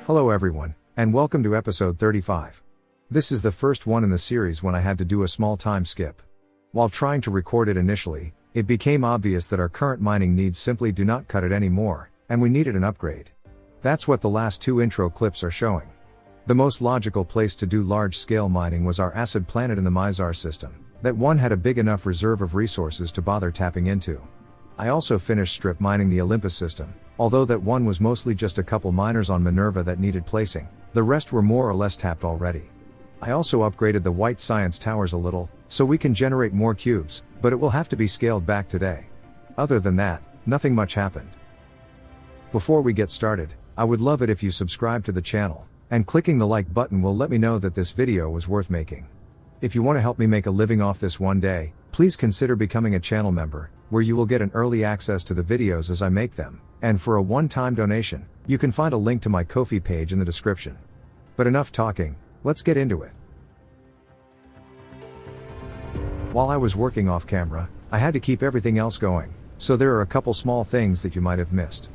Hello everyone, and welcome to episode 35. This is the first one in the series when I had to do a small time skip. While trying to record it initially, it became obvious that our current mining needs simply do not cut it anymore, and we needed an upgrade. That's what the last two intro clips are showing. The most logical place to do large-scale mining was our acid planet in the Mizar system. That one had a big enough reserve of resources to bother tapping into. I also finished strip mining the Olympus system, although that one was mostly just a couple miners on Minerva that needed placing, the rest were more or less tapped already. I also upgraded the White Science Towers a little, so we can generate more cubes, but it will have to be scaled back today. Other than that, nothing much happened. Before we get started, I would love it if you subscribe to the channel, and clicking the like button will let me know that this video was worth making. If you want to help me make a living off this one day, please consider becoming a channel member, where you will get an early access to the videos as I make them, and for a one-time donation, you can find a link to my Ko-fi page in the description. But enough talking, let's get into it. While I was working off camera, I had to keep everything else going, so there are a couple small things that you might have missed.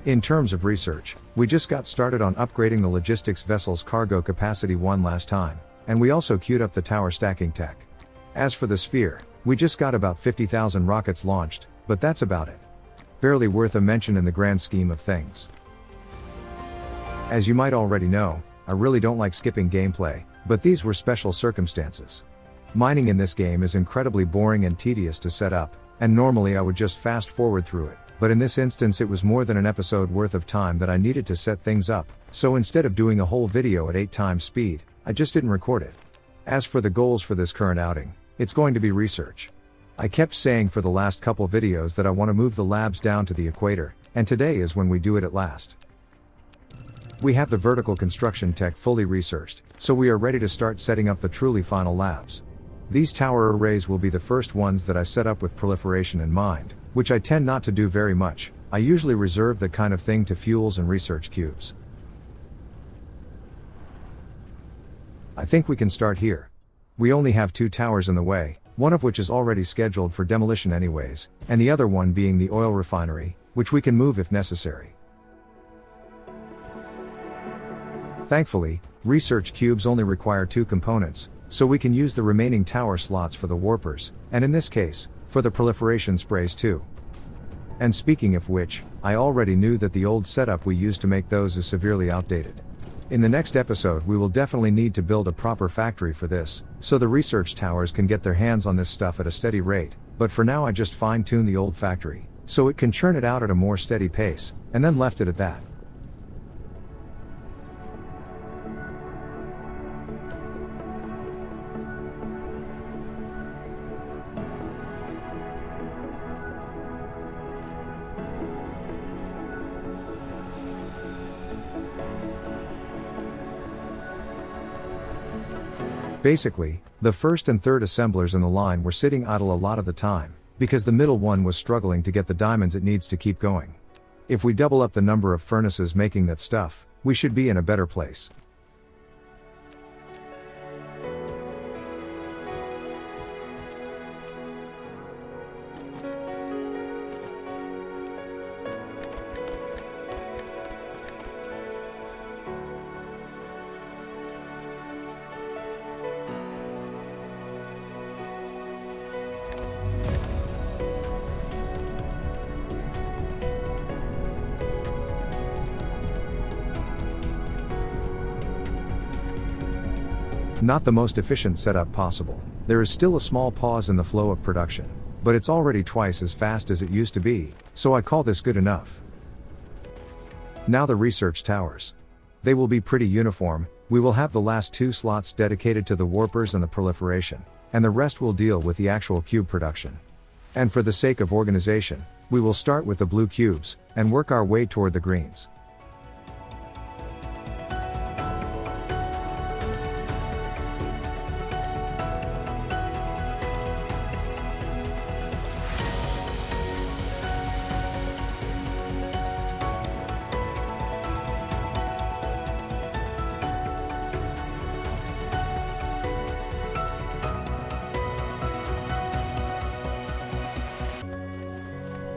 In terms of research, we just got started on upgrading the logistics vessel's cargo capacity one last time, and we also queued up the tower stacking tech. As for the sphere, we just got about 50,000 rockets launched, but that's about it. Barely worth a mention in the grand scheme of things. As you might already know, I really don't like skipping gameplay, but these were special circumstances. Mining in this game is incredibly boring and tedious to set up, and normally I would just fast forward through it, but in this instance it was more than an episode worth of time that I needed to set things up, so instead of doing a whole video at 8 times speed, I just didn't record it. As for the goals for this current outing, it's going to be research. I kept saying for the last couple videos that I want to move the labs down to the equator, and today is when we do it at last. We have the vertical construction tech fully researched, so we are ready to start setting up the truly final labs. These tower arrays will be the first ones that I set up with proliferation in mind, which I tend not to do very much. I usually reserve that kind of thing to fuels and research cubes. I think we can start here. We only have 2 towers in the way, one of which is already scheduled for demolition anyways, and the other one being the oil refinery, which we can move if necessary. Thankfully, research cubes only require 2 components, so we can use the remaining tower slots for the warpers, and in this case, for the proliferation sprays too. And speaking of which, I already knew that the old setup we used to make those is severely outdated. In the next episode we will definitely need to build a proper factory for this, so the research towers can get their hands on this stuff at a steady rate, but for now I just fine-tuned the old factory, so it can churn it out at a more steady pace, and then left it at that. Basically, the first and third assemblers in the line were sitting idle a lot of the time, because the middle one was struggling to get the diamonds it needs to keep going. If we double up the number of furnaces making that stuff, we should be in a better place. Not the most efficient setup possible. There is still a small pause in the flow of production, but it's already twice as fast as it used to be, so I call this good enough. Now the research towers. They will be pretty uniform. We will have the last 2 slots dedicated to the warpers and the proliferation, and the rest will deal with the actual cube production. And for the sake of organization, we will start with the blue cubes, and work our way toward the greens.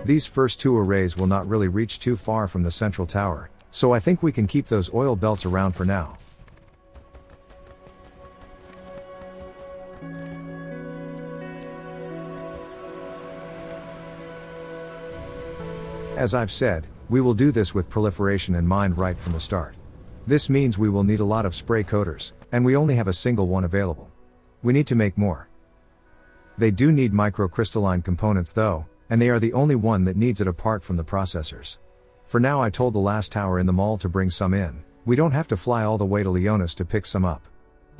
These first 2 arrays will not really reach too far from the central tower, So I think we can keep those oil belts around for now. As I've said, we will do this with proliferation in mind right from the start. This means we will need a lot of spray coaters, and we only have a single one available. We need to make more. They do need microcrystalline components though, and they are the only one that needs it apart from the processors. For now I told the last tower in the mall to bring some in. We don't have to fly all the way to Leonis to pick some up.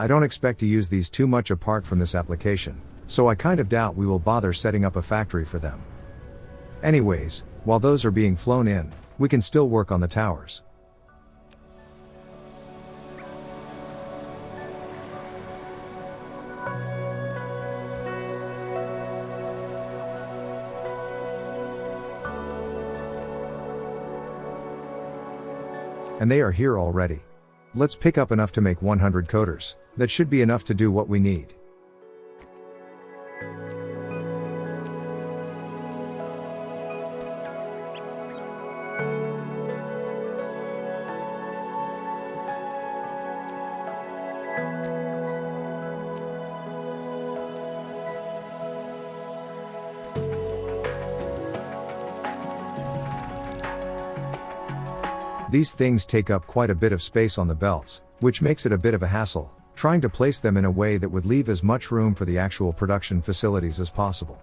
I don't expect to use these too much apart from this application, so I kind of doubt we will bother setting up a factory for them. Anyways, while those are being flown in, we can still work on the towers. And they are here already. Let's pick up enough to make 100 coaters. That should be enough to do what we need. These things take up quite a bit of space on the belts, which makes it a bit of a hassle, trying to place them in a way that would leave as much room for the actual production facilities as possible.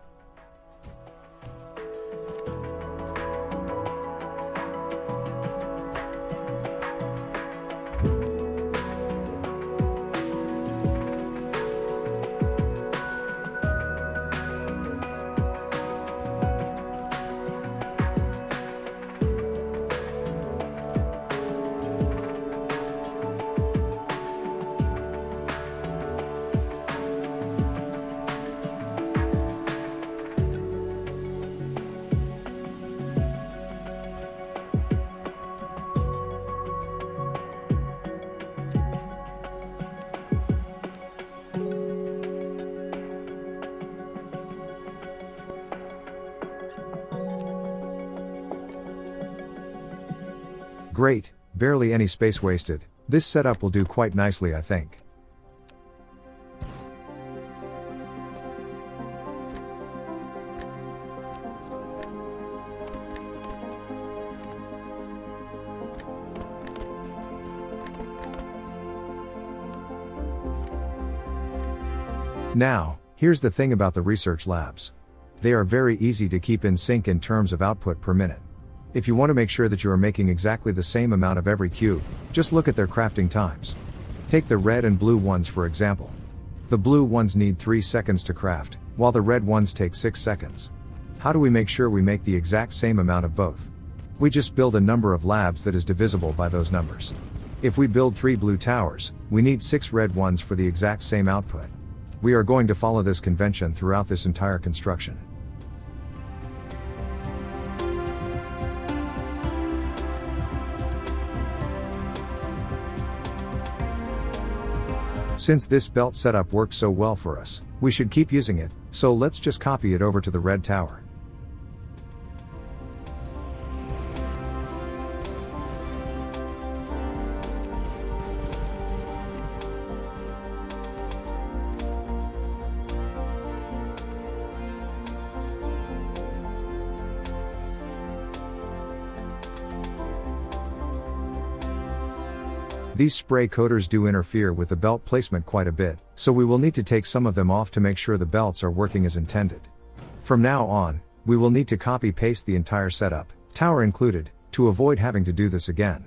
Great, barely any space wasted. This setup will do quite nicely, I think. Now, here's the thing about the research labs. They are very easy to keep in sync in terms of output per minute. If you want to make sure that you are making exactly the same amount of every cube, just look at their crafting times. Take the red and blue ones for example. The blue ones need 3 seconds to craft, while the red ones take 6 seconds. How do we make sure we make the exact same amount of both? We just build a number of labs that is divisible by those numbers. If we build 3 blue towers, we need 6 red ones for the exact same output. We are going to follow this convention throughout this entire construction. Since this belt setup works so well for us, we should keep using it, so let's just copy it over to the red tower. These spray coaters do interfere with the belt placement quite a bit, so we will need to take some of them off to make sure the belts are working as intended. From now on, we will need to copy-paste the entire setup, tower included, to avoid having to do this again.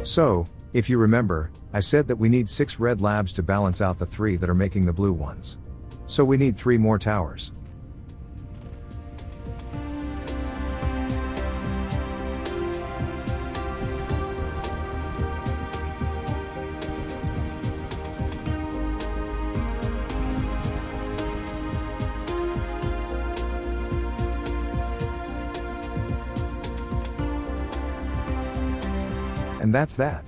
So, if you remember, I said that we need 6 red labs to balance out the 3 that are making the blue ones. So we need 3 more towers. And that's that.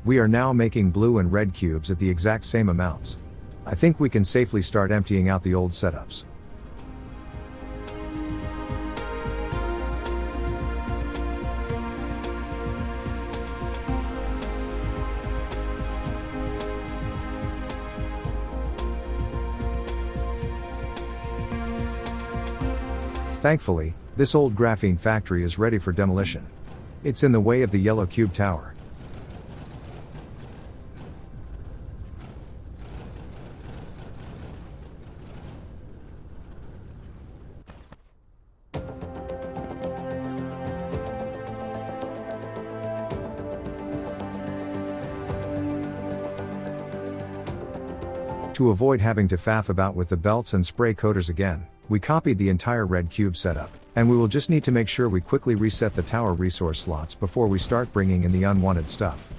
We are now making blue and red cubes at the exact same amounts. I think we can safely start emptying out the old setups. Thankfully, this old graphene factory is ready for demolition. It's in the way of the yellow cube tower. To avoid having to faff about with the belts and spray coaters again, we copied the entire red cube setup, and we will just need to make sure we quickly reset the tower resource slots before we start bringing in the unwanted stuff.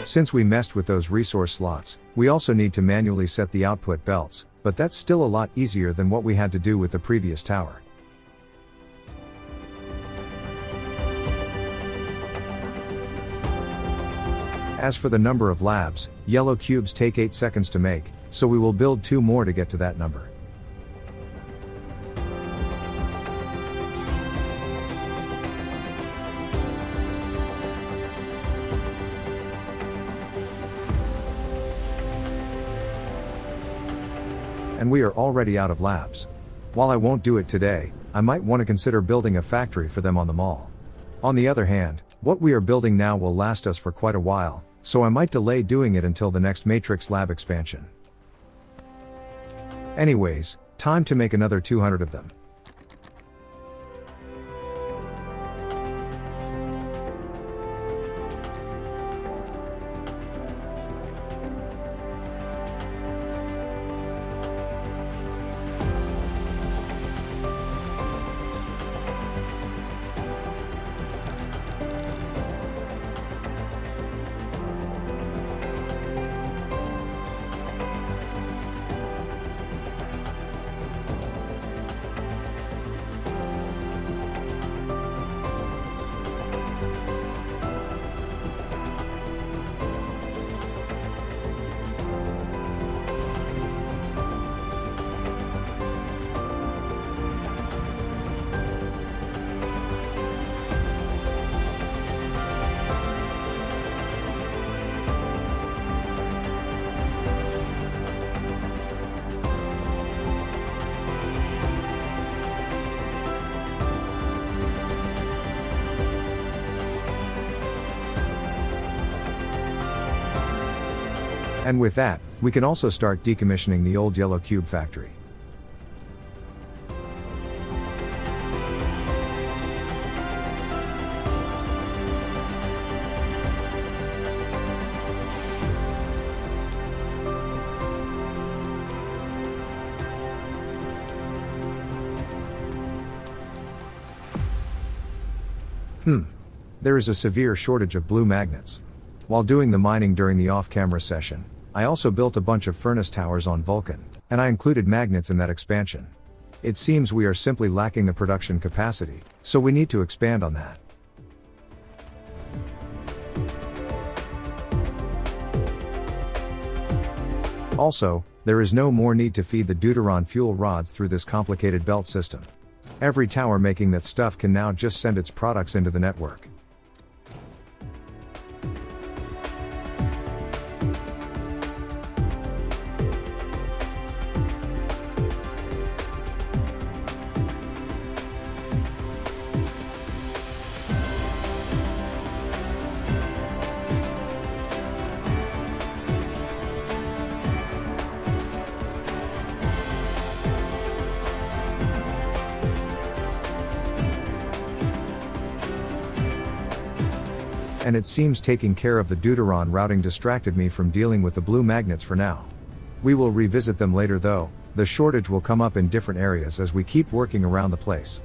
Since we messed with those resource slots, we also need to manually set the output belts, but that's still a lot easier than what we had to do with the previous tower. As for the number of labs, yellow cubes take 8 seconds to make, so we will build 2 more to get to that number. And we are already out of labs. While I won't do it today, I might want to consider building a factory for them on the mall. On the other hand, what we are building now will last us for quite a while, so I might delay doing it until the next Matrix lab expansion. Anyways, time to make another 200 of them. And with that, we can also start decommissioning the old yellow cube factory. There is a severe shortage of blue magnets. While doing the mining during the off-camera session, I also built a bunch of furnace towers on Vulcan, and I included magnets in that expansion. It seems we are simply lacking the production capacity, so we need to expand on that. Also, there is no more need to feed the Deuteron fuel rods through this complicated belt system. Every tower making that stuff can now just send its products into the network. And it seems taking care of the Deuteron routing distracted me from dealing with the blue magnets for now. We will revisit them later though, the shortage will come up in different areas as we keep working around the place.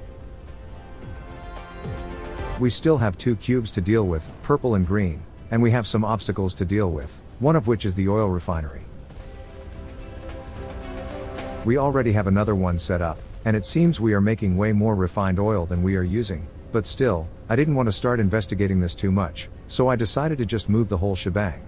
We still have two cubes to deal with, purple and green, and we have some obstacles to deal with, one of which is the oil refinery. We already have another one set up, and it seems we are making way more refined oil than we are using, but still, I didn't want to start investigating this too much, so I decided to just move the whole shebang.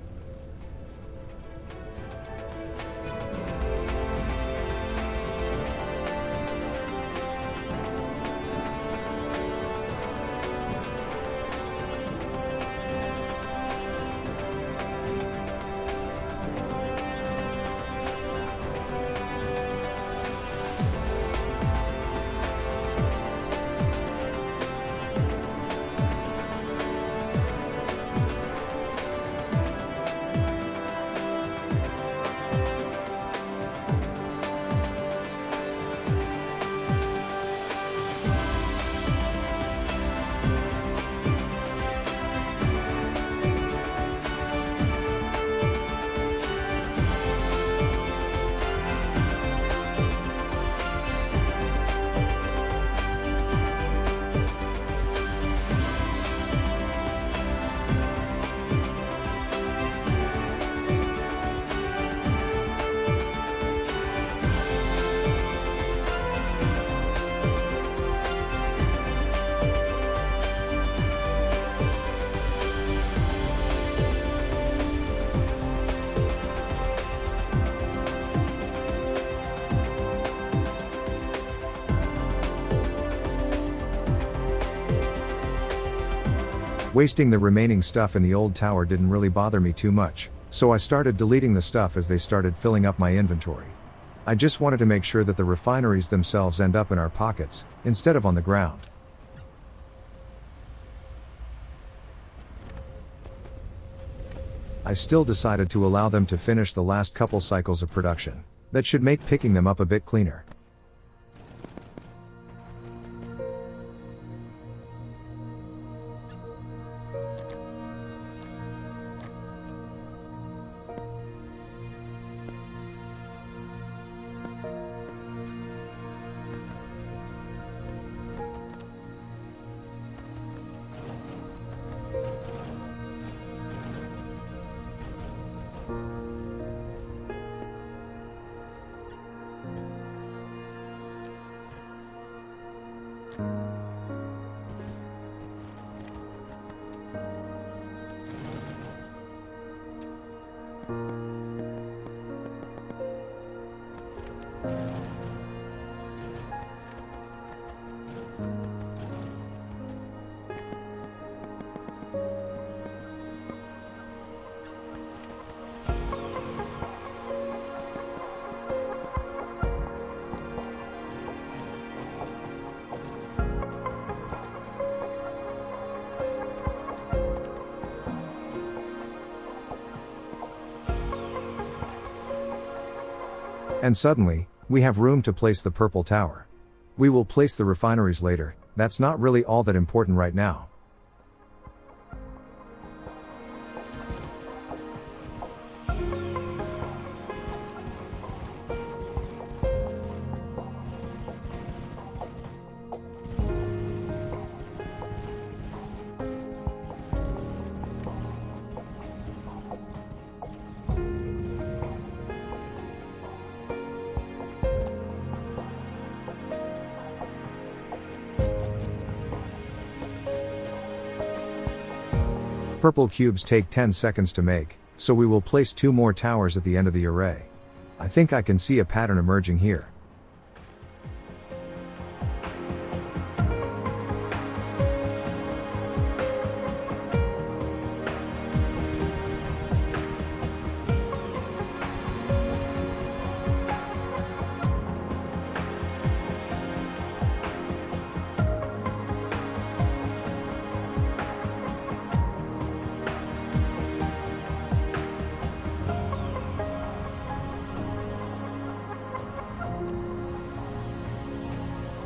Wasting the remaining stuff in the old tower didn't really bother me too much, so I started deleting the stuff as they started filling up my inventory. I just wanted to make sure that the refineries themselves end up in our pockets, instead of on the ground. I still decided to allow them to finish the last couple cycles of production. That should make picking them up a bit cleaner. And suddenly, we have room to place the purple tower. We will place the refineries later, that's not really all that important right now. Purple cubes take 10 seconds to make, so we will place 2 more towers at the end of the array. I think I can see a pattern emerging here.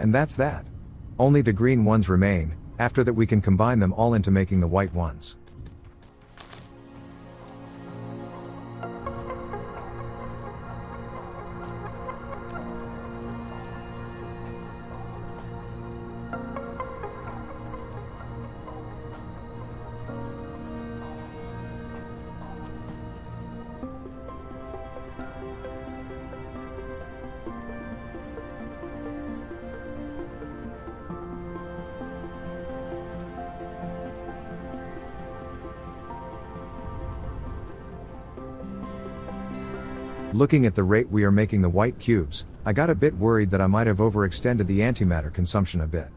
And that's that. Only the green ones remain, after that we can combine them all into making the white ones. Looking at the rate we are making the white cubes, I got a bit worried that I might have overextended the antimatter consumption a bit.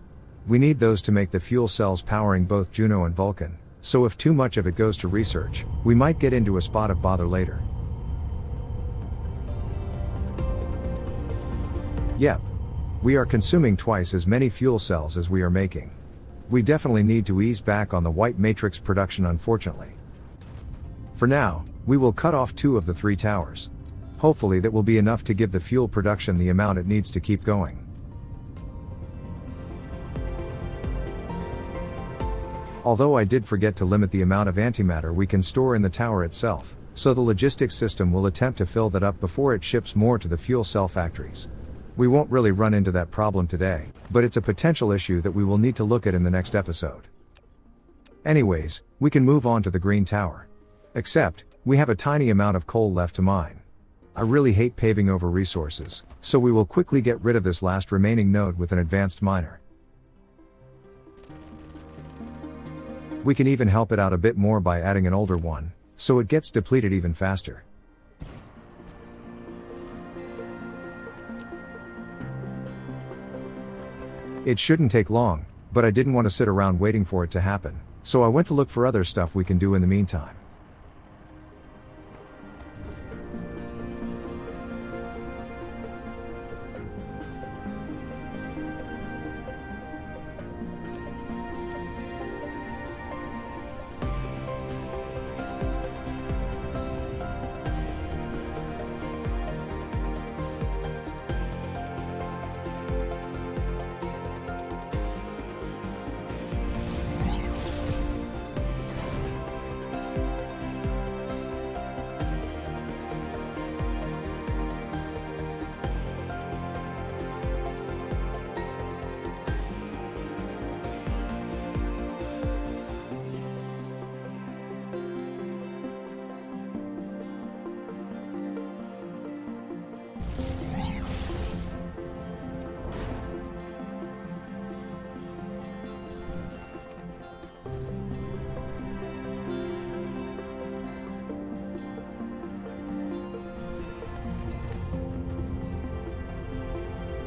We need those to make the fuel cells powering both Juno and Vulcan, so if too much of it goes to research, we might get into a spot of bother later. Yep. We are consuming twice as many fuel cells as we are making. We definitely need to ease back on the white matrix production, unfortunately. For now, we will cut off 2 of the 3 towers. Hopefully that will be enough to give the fuel production the amount it needs to keep going. Although I did forget to limit the amount of antimatter we can store in the tower itself, so the logistics system will attempt to fill that up before it ships more to the fuel cell factories. We won't really run into that problem today, but it's a potential issue that we will need to look at in the next episode. Anyways, we can move on to the green tower. Except, we have a tiny amount of coal left to mine. I really hate paving over resources, so we will quickly get rid of this last remaining node with an advanced miner. We can even help it out a bit more by adding an older one, so it gets depleted even faster. It shouldn't take long, but I didn't want to sit around waiting for it to happen, so I went to look for other stuff we can do in the meantime.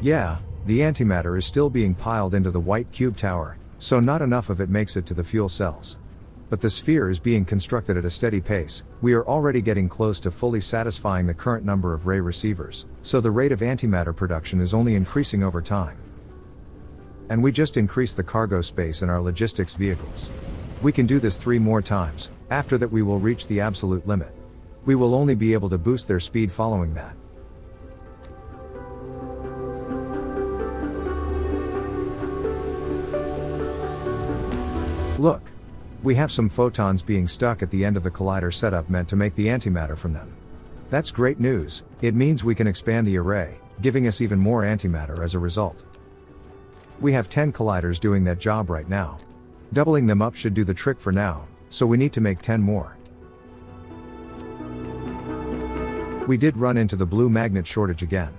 Yeah, the antimatter is still being piled into the white cube tower, so not enough of it makes it to the fuel cells. But the sphere is being constructed at a steady pace. We are already getting close to fully satisfying the current number of ray receivers, so the rate of antimatter production is only increasing over time. And we just increased the cargo space in our logistics vehicles. We can do this 3 more times, after that we will reach the absolute limit. We will only be able to boost their speed following that. Look! We have some photons being stuck at the end of the collider setup meant to make the antimatter from them. That's great news. It means we can expand the array, giving us even more antimatter as a result. We have 10 colliders doing that job right now. Doubling them up should do the trick for now, so we need to make 10 more. We did run into the blue magnet shortage again.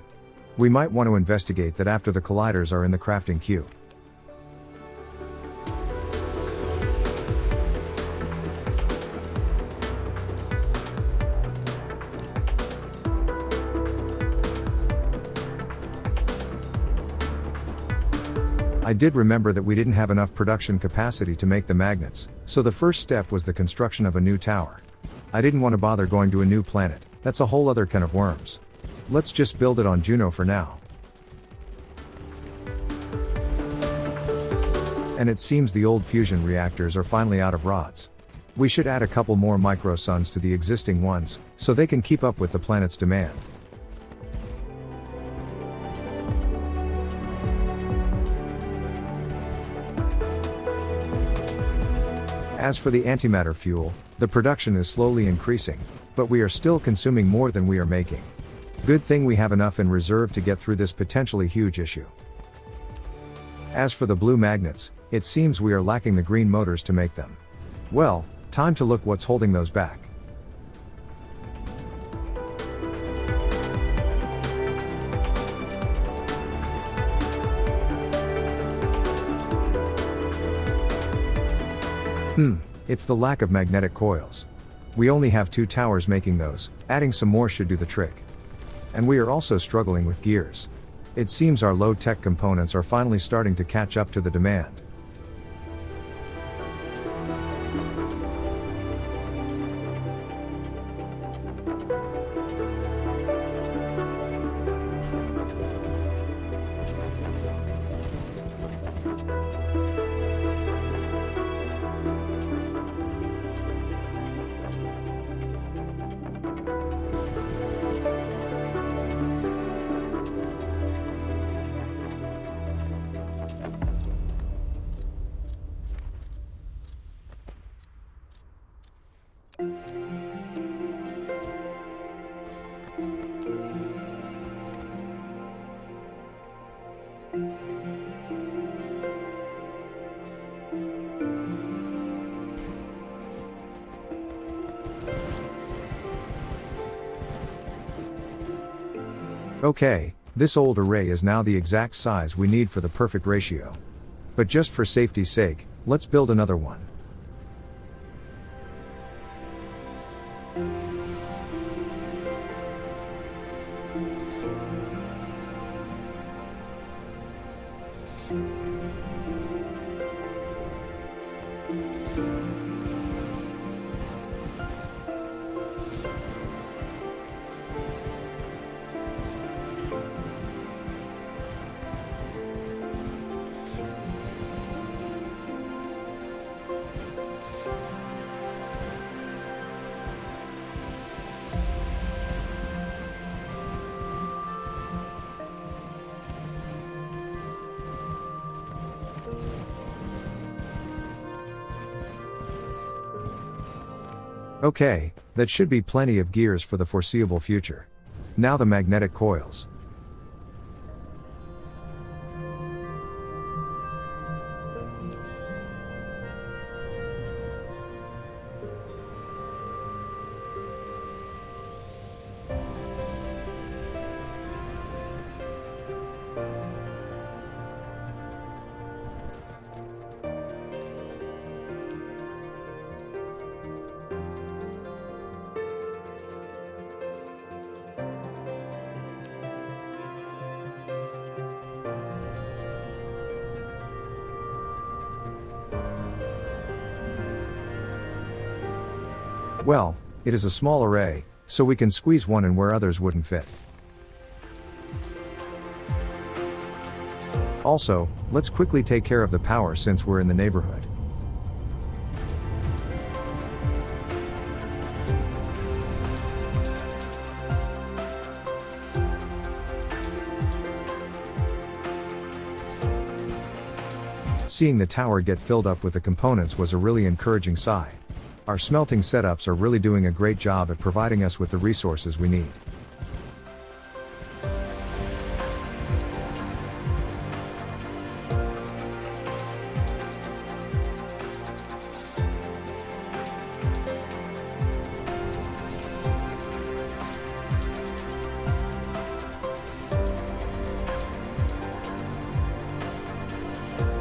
We might want to investigate that after the colliders are in the crafting queue. I did remember that we didn't have enough production capacity to make the magnets, so the first step was the construction of a new tower. I didn't want to bother going to a new planet, that's a whole other can of worms. Let's just build it on Juno for now. And it seems the old fusion reactors are finally out of rods. We should add a couple more microsuns to the existing ones, so they can keep up with the planet's demand. As for the antimatter fuel, the production is slowly increasing, but we are still consuming more than we are making. Good thing we have enough in reserve to get through this potentially huge issue. As for the blue magnets, it seems we are lacking the green motors to make them. Well, time to look what's holding those back. It's the lack of magnetic coils. We only have 2 towers making those, adding some more should do the trick. And we are also struggling with gears. It seems our low-tech components are finally starting to catch up to the demand. Okay, this old array is now the exact size we need for the perfect ratio. But just for safety's sake, let's build another one. Okay, that should be plenty of gears for the foreseeable future. Now the magnetic coils. Well, it is a small array, so we can squeeze one in where others wouldn't fit. Also, let's quickly take care of the power since we're in the neighborhood. Seeing the tower get filled up with the components was a really encouraging sigh. Our smelting setups are really doing a great job at providing us with the resources we need.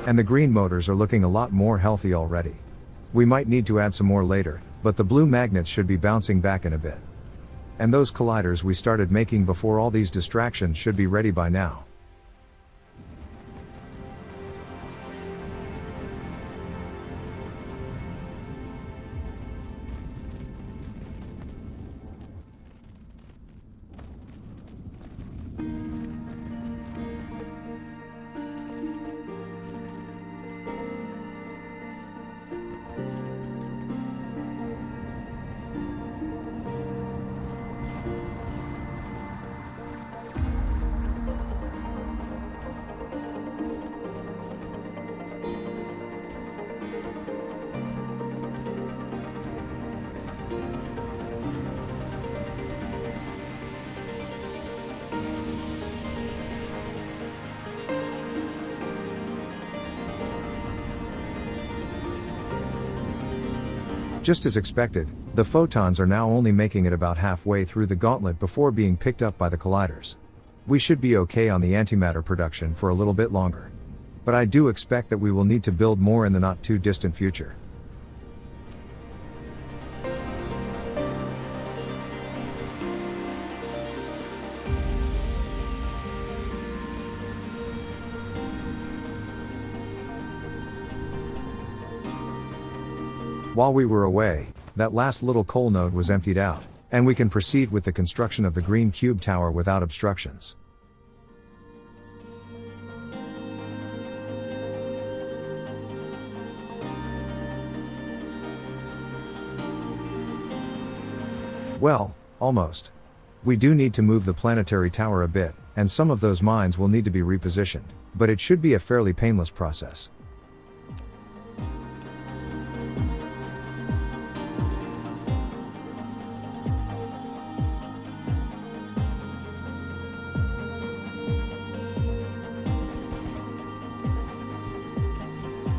And the green motors are looking a lot more healthy already. We might need to add some more later, but the blue magnets should be bouncing back in a bit. And those colliders we started making before all these distractions should be ready by now. Just as expected, the photons are now only making it about halfway through the gauntlet before being picked up by the colliders. We should be okay on the antimatter production for a little bit longer. But I do expect that we will need to build more in the not too distant future. While we were away, that last little coal node was emptied out, and we can proceed with the construction of the green cube tower without obstructions. Well, almost. We do need to move the planetary tower a bit, and some of those mines will need to be repositioned, but it should be a fairly painless process.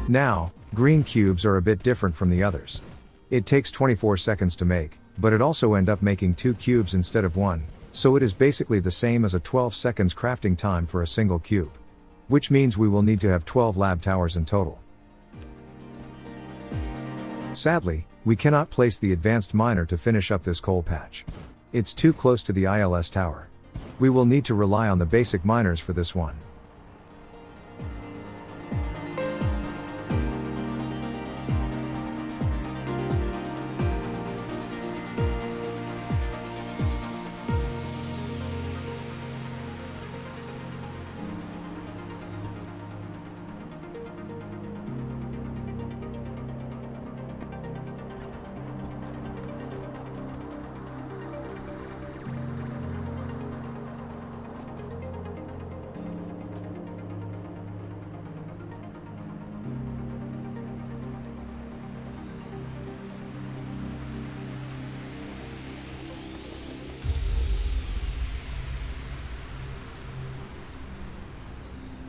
Now, green cubes are a bit different from the others. It takes 24 seconds to make, but it also ends up making 2 cubes instead of 1, so it is basically the same as a 12 seconds crafting time for a single cube. Which means we will need to have 12 lab towers in total. Sadly, we cannot place the advanced miner to finish up this coal patch. It's too close to the ILS tower. We will need to rely on the basic miners for this one.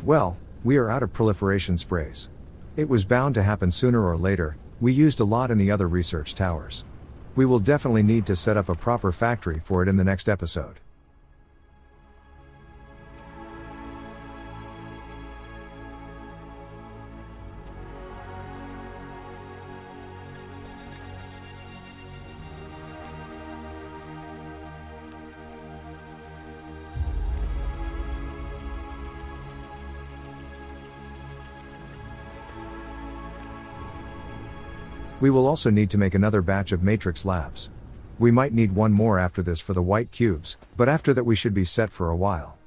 Well, we are out of proliferation sprays. It was bound to happen sooner or later. We used a lot in the other research towers. We will definitely need to set up a proper factory for it in the next episode. We will also need to make another batch of matrix labs. We might need one more after this for the white cubes, but after that we should be set for a while.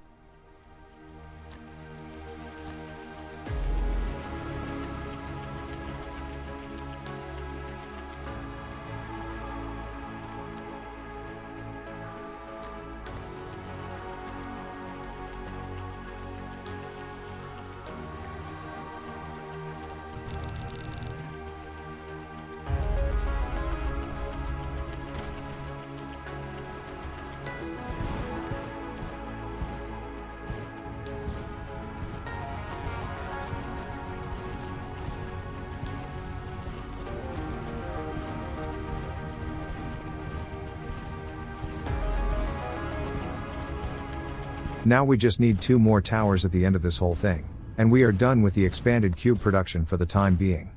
Now we just need 2 more towers at the end of this whole thing, and we are done with the expanded cube production for the time being.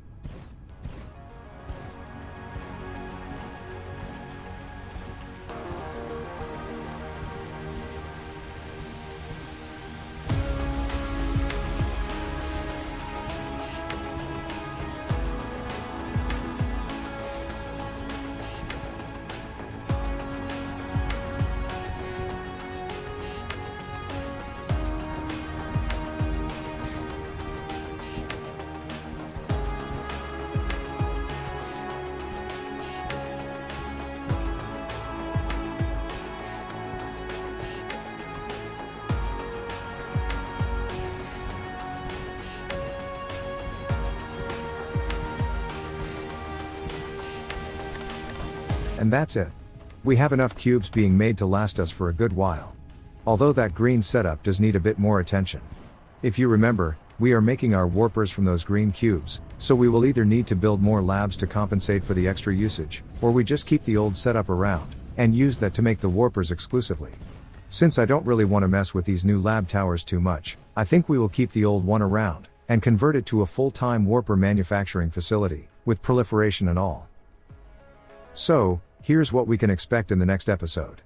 And that's it. We have enough cubes being made to last us for a good while. Although that green setup does need a bit more attention. If you remember, we are making our warpers from those green cubes, so we will either need to build more labs to compensate for the extra usage, or we just keep the old setup around, and use that to make the warpers exclusively. Since I don't really want to mess with these new lab towers too much, I think we will keep the old one around, and convert it to a full-time warper manufacturing facility, with proliferation and all. So, here's what we can expect in the next episode.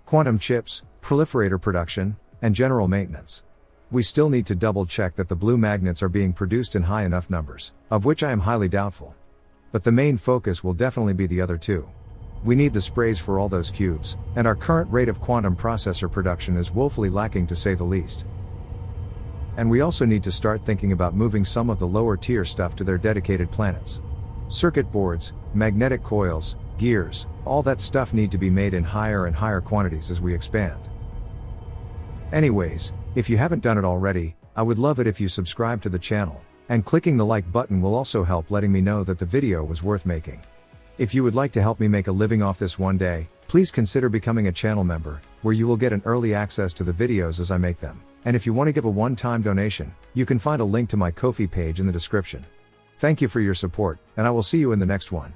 Quantum chips, proliferator production, and general maintenance. We still need to double check that the blue magnets are being produced in high enough numbers, of which I am highly doubtful. but the main focus will definitely be the other two. We need the sprays for all those cubes, and our current rate of quantum processor production is woefully lacking to say the least. And we also need to start thinking about moving some of the lower tier stuff to their dedicated planets. Circuit boards, magnetic coils, gears, all that stuff need to be made in higher and higher quantities as we expand. Anyways, if you haven't done it already, I would love it if you subscribe to the channel, and clicking the like button will also help letting me know that the video was worth making. If you would like to help me make a living off this one day, please consider becoming a channel member, where you will get an early access to the videos as I make them. And if you want to give a one-time donation, you can find a link to my Ko-fi page in the description. Thank you for your support, and I will see you in the next one.